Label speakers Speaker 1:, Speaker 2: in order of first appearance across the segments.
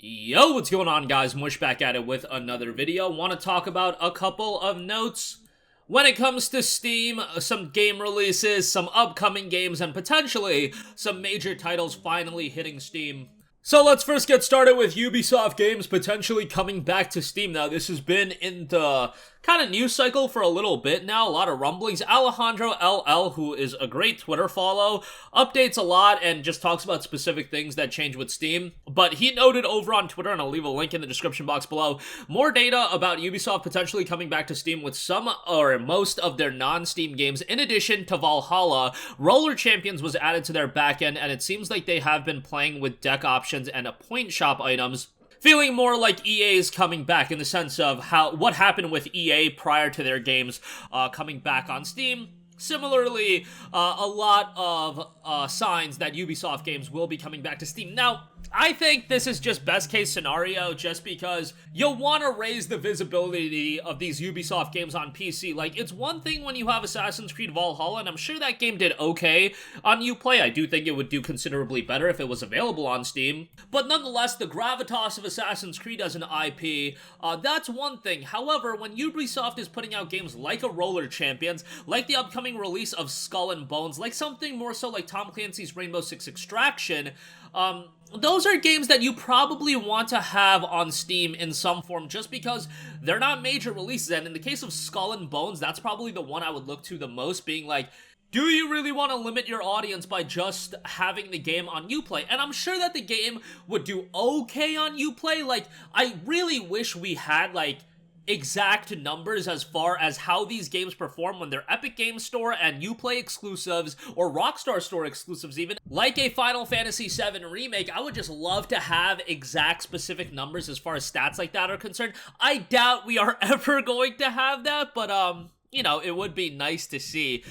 Speaker 1: Yo, what's going on, guys? Mush back at it with another video. Want to talk about a couple of notes when it comes to Steam, some game releases, some upcoming games, and potentially some major titles finally hitting Steam. So let's first get started with Ubisoft games potentially coming back to Steam. Now, this has been in the kind of news cycle for a little bit now, a lot of rumblings. Alejandro LL, who is a great Twitter follow, updates a lot and just talks about specific things that change with Steam. But he noted over on Twitter, and I'll leave a link in the description box below, more data about Ubisoft potentially coming back to Steam with some or most of their non-Steam games. In addition to Valhalla, Roller Champions was added to their backend, and it seems like they have been playing with deck options and a point shop items, feeling more like EA's coming back in the sense of what happened with EA prior to their games coming back on Steam. Similarly, a lot of signs that Ubisoft games will be coming back to Steam. Now, I think this is just best case scenario just because you'll want to raise the visibility of these Ubisoft games on PC. Like, it's one thing when you have Assassin's Creed Valhalla, and I'm sure that game did okay on Uplay. I do think it would do considerably better if it was available on Steam. But nonetheless, the gravitas of Assassin's Creed as an IP, that's one thing. However, when Ubisoft is putting out games like a Roller Champions, like the upcoming release of Skull and Bones, like something more so like Tom Clancy's Rainbow Six Extraction, those are games that you probably want to have on Steam in some form just because they're not major releases. And in the case of Skull and Bones, that's probably the one I would look to the most, being like, do you really want to limit your audience by just having the game on Uplay? And I'm sure that the game would do okay on Uplay. Like, I really wish we had, like, exact numbers as far as how these games perform when they're Epic Games Store and Uplay exclusives, or Rockstar Store exclusives even, like a Final Fantasy VII Remake. I would just love to have exact specific numbers as far as stats like that are concerned. I doubt we are ever going to have that, but you know, it would be nice to see.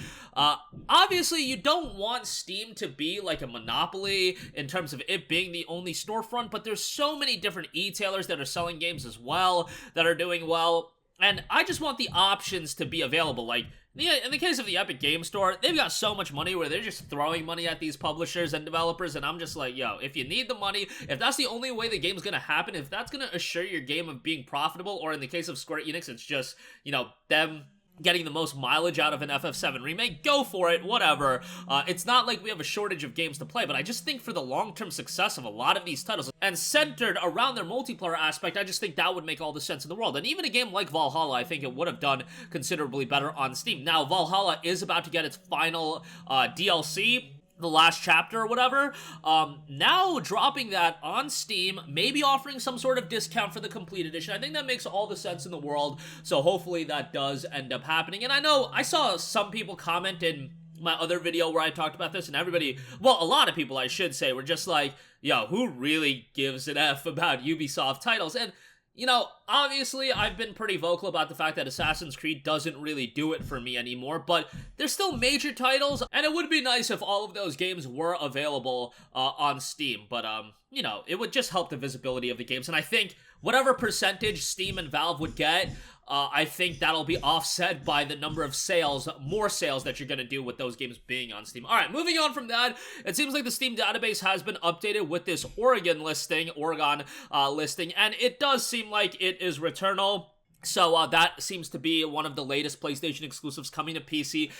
Speaker 1: Obviously, you don't want Steam to be like a monopoly in terms of it being the only storefront, but there's so many different e-tailers that are selling games as well, that are doing well, and I just want the options to be available. Like, in the case of the Epic Games Store, they've got so much money where they're just throwing money at these publishers and developers, and I'm just like, yo, if you need the money, if that's the only way the game's gonna happen, if that's gonna assure your game of being profitable, or in the case of Square Enix, it's just, you know, them getting the most mileage out of an FF7 remake, go for it, whatever. It's not like we have a shortage of games to play, but I just think for the long-term success of a lot of these titles, and centered around their multiplayer aspect, I just think that would make all the sense in the world. And even a game like Valhalla, I think it would have done considerably better on Steam. Now, Valhalla is about to get its final DLC, the last chapter or whatever. Now dropping that on Steam, maybe offering some sort of discount for the complete edition. I think that makes all the sense in the world, so hopefully that does end up happening. And I know I saw some people comment in my other video where I talked about this, and everybody, well, a lot of people I should say, were just like, yo, who really gives an F about Ubisoft titles? And you know, obviously, I've been pretty vocal about the fact that Assassin's Creed doesn't really do it for me anymore, but there's still major titles, and it would be nice if all of those games were available on Steam, but, you know, it would just help the visibility of the games, and I think whatever percentage Steam and Valve would get, I think that'll be offset by the number of sales, more sales that you're going to do with those games being on Steam. Alright, moving on from that, it seems like the Steam database has been updated with this Oregon listing, and it does seem like it is Returnal. So that seems to be one of the latest PlayStation exclusives coming to PC.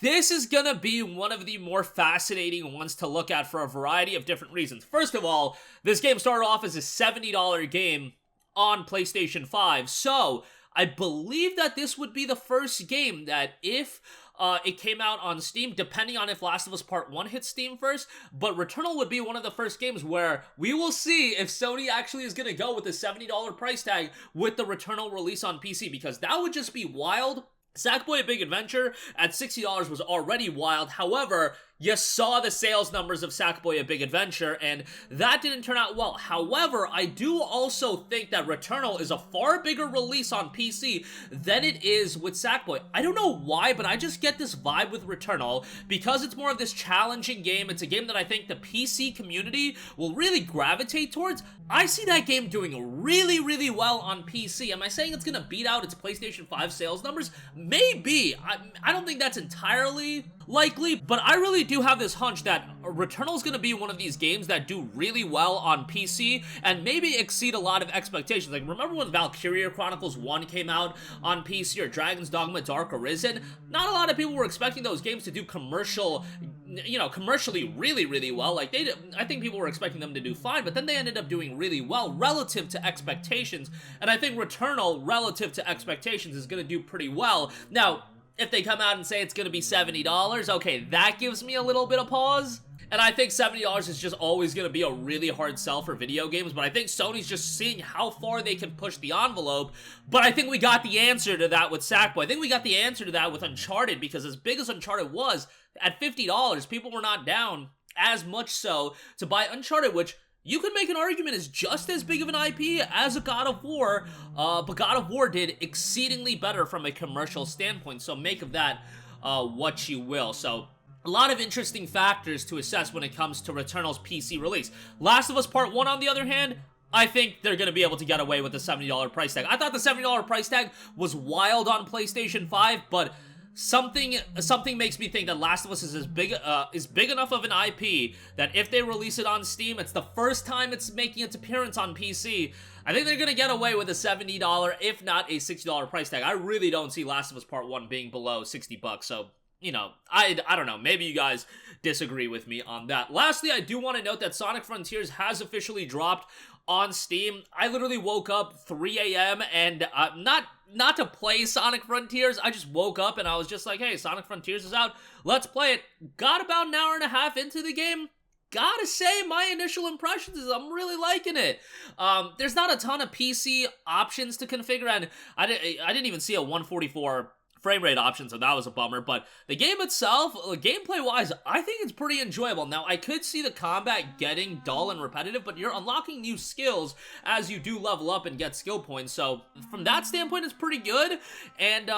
Speaker 1: This is gonna be one of the more fascinating ones to look at for a variety of different reasons. First of all, this game started off as a $70 game on PlayStation 5, so I believe that this would be the first game that if it came out on Steam, depending on if Last of Us Part 1 hits Steam first, but Returnal would be one of the first games where we will see if Sony actually is going to go with the $70 price tag with the Returnal release on PC, because that would just be wild. Sackboy: A Big Adventure at $60 was already wild. However, you saw the sales numbers of Sackboy: A Big Adventure, and that didn't turn out well. However, I do also think that Returnal is a far bigger release on PC than it is with Sackboy. I don't know why, but I just get this vibe with Returnal because it's more of this challenging game. It's a game that I think the PC community will really gravitate towards. I see that game doing really, really well on PC. Am I saying it's going to beat out its PlayStation 5 sales numbers? Maybe. I don't think that's entirely likely, but I really do have this hunch that Returnal is going to be one of these games that do really well on PC and maybe exceed a lot of expectations. Like, remember when Valkyria Chronicles 1 came out on PC, or Dragon's Dogma Dark Arisen? Not a lot of people were expecting those games to do commercially really, really well. Like, I think people were expecting them to do fine, but then they ended up doing really well relative to expectations, and I think Returnal, relative to expectations, is going to do pretty well. Now, if they come out and say it's going to be $70, okay, that gives me a little bit of pause. And I think $70 is just always going to be a really hard sell for video games, but I think Sony's just seeing how far they can push the envelope. But I think we got the answer to that with Sackboy. I think we got the answer to that with Uncharted, because as big as Uncharted was, at $50, people were not down as much so to buy Uncharted, which you could make an argument is just as big of an IP as a God of War, but God of War did exceedingly better from a commercial standpoint, so make of that what you will. So, a lot of interesting factors to assess when it comes to Returnal's PC release. Last of Us Part 1, on the other hand, I think they're going to be able to get away with the $70 price tag. I thought the $70 price tag was wild on PlayStation 5, but something makes me think that Last of Us is big enough of an IP that if they release it on Steam, it's the first time it's making its appearance on PC. I think they're going to get away with a $70, if not a $60 price tag. I really don't see Last of Us Part 1 being below $60, so, you know, I don't know. Maybe you guys disagree with me on that. Lastly, I do want to note that Sonic Frontiers has officially dropped on Steam. I literally woke up 3 a.m. and not to play Sonic Frontiers. I just woke up and I was just like, hey, Sonic Frontiers is out. Let's play it. Got about an hour and a half into the game. Gotta say, my initial impressions is I'm really liking it. There's not a ton of PC options to configure, and I didn't even see a 144 frame rate option, so that was a bummer. But the game itself, gameplay-wise, I think it's pretty enjoyable. Now, I could see the combat getting dull and repetitive, but you're unlocking new skills as you do level up and get skill points. So from that standpoint, it's pretty good. And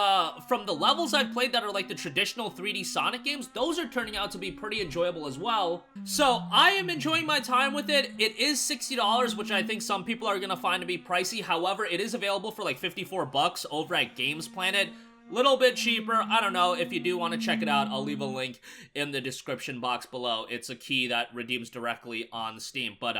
Speaker 1: from the levels I've played that are like the traditional 3D Sonic games, those are turning out to be pretty enjoyable as well. So I am enjoying my time with it. It is $60, which I think some people are going to find to be pricey. However, it is available for like $54 over at Games Planet. Little bit cheaper. I don't know. If you do want to check it out, I'll leave a link in the description box below. It's a key that redeems directly on Steam. But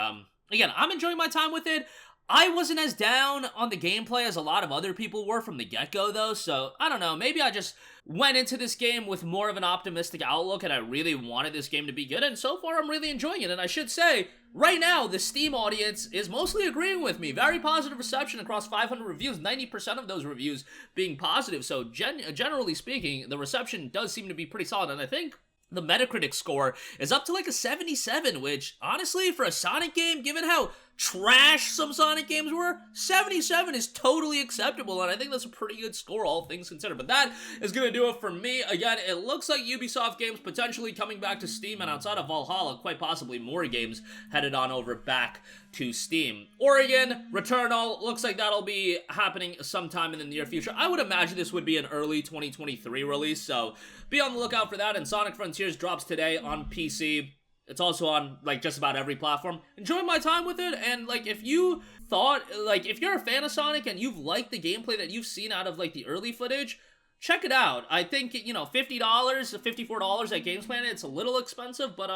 Speaker 1: again, I'm enjoying my time with it. I wasn't as down on the gameplay as a lot of other people were from the get-go, though, so I don't know. Maybe I just went into this game with more of an optimistic outlook, and I really wanted this game to be good, and so far I'm really enjoying it. And I should say, right now, the Steam audience is mostly agreeing with me. Very positive reception across 500 reviews, 90% of those reviews being positive, so generally speaking, the reception does seem to be pretty solid, and I think the Metacritic score is up to like a 77, which, honestly, for a Sonic game, given how trash some Sonic games were, 77 is totally acceptable, and I think that's a pretty good score, all things considered. But that is going to do it for me. Again, it looks like Ubisoft games potentially coming back to Steam, and outside of Valhalla, quite possibly more games headed on over back to Steam. Oregon, Returnal, looks like that'll be happening sometime in the near future. I would imagine this would be an early 2023 release, so be on the lookout for that. And Sonic Frontiers drops today on PC. It's also on, like, just about every platform. Enjoying my time with it, and, like, if you thought, like, if you're a fan of Sonic and you've liked the gameplay that you've seen out of, like, the early footage, check it out. I think, you know, $50, $54 at Games Planet, it's a little expensive, but,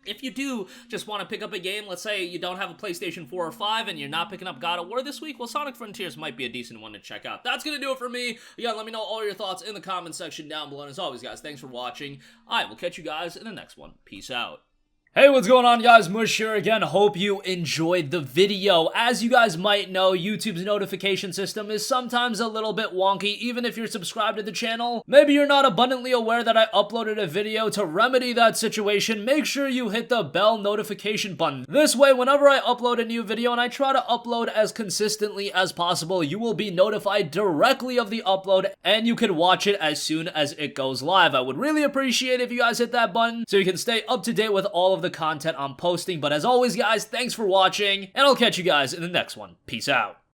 Speaker 1: if you do just want to pick up a game, let's say you don't have a PlayStation 4 or 5 and you're not picking up God of War this week, well, Sonic Frontiers might be a decent one to check out. That's going to do it for me. Again, let me know all your thoughts in the comment section down below. And as always, guys, thanks for watching. I will catch you guys in the next one. Peace out. Hey, what's going on, guys? Mush here again. Hope you enjoyed the video. As you guys might know, YouTube's notification system is sometimes a little bit wonky, even if you're subscribed to the channel. Maybe you're not abundantly aware that I uploaded a video. To remedy that situation, make sure you hit the bell notification button. This way, whenever I upload a new video, and I try to upload as consistently as possible, you will be notified directly of the upload, and you can watch it as soon as it goes live. I would really appreciate it if you guys hit that button so you can stay up to date with all of the content I'm posting. But as always, guys, thanks for watching, and I'll catch you guys in the next one. Peace out.